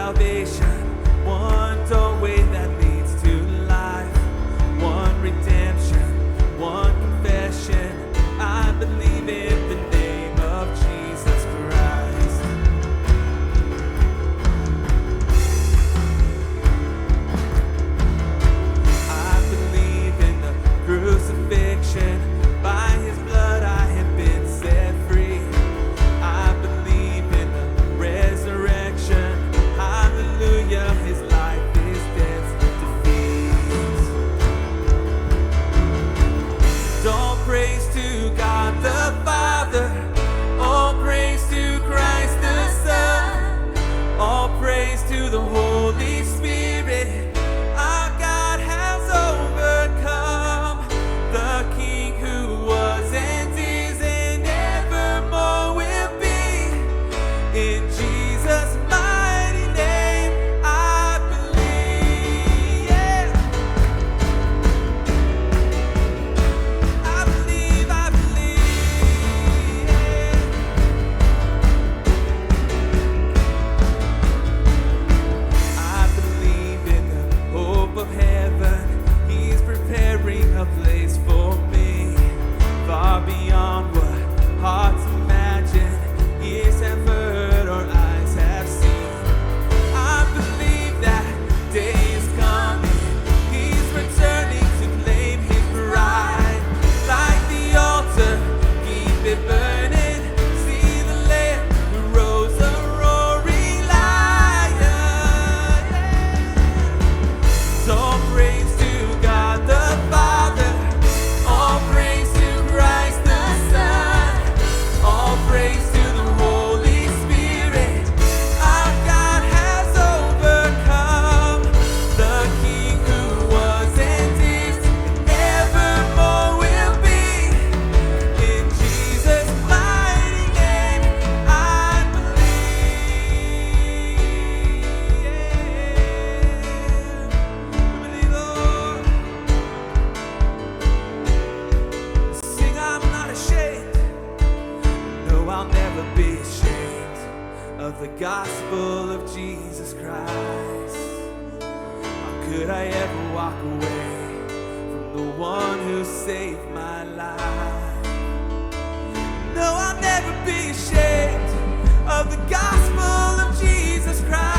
salvation, one doorway that leads to life, one redemption, one confession. I believe in the name of Jesus Christ. I believe in the crucifixion. By his blood I have been set free. I believe in the resurrection. Hallelujah, his life is death's defeat. All praise to God the Father, all praise to Christ the Son, all praise to the Holy Spirit. Our God has overcome, the King who was and is and evermore will be. In Jesus' mighty name I believe, yeah. I believe, yeah. I believe in the hope of heaven. He's preparing a place for me, far beyond what hearts imagine, ears have heard, or eyes have seen. I believe that day is coming. He's returning to claim his bride. Light the altar, keep it burning. See the Lamb who rose a roaring lion. So praise to God the Father, all praise to Christ the Son, all praise to the Holy Spirit. Our God has overcome, the King who was and is and evermore will be. In Jesus' mighty name I believe. Lord. Sing, I'm not ashamed. No, I'll never be ashamed of the gospel of Jesus Christ. How could I ever walk away from the one who saved my life? No, I'll never be ashamed of the gospel of Jesus Christ.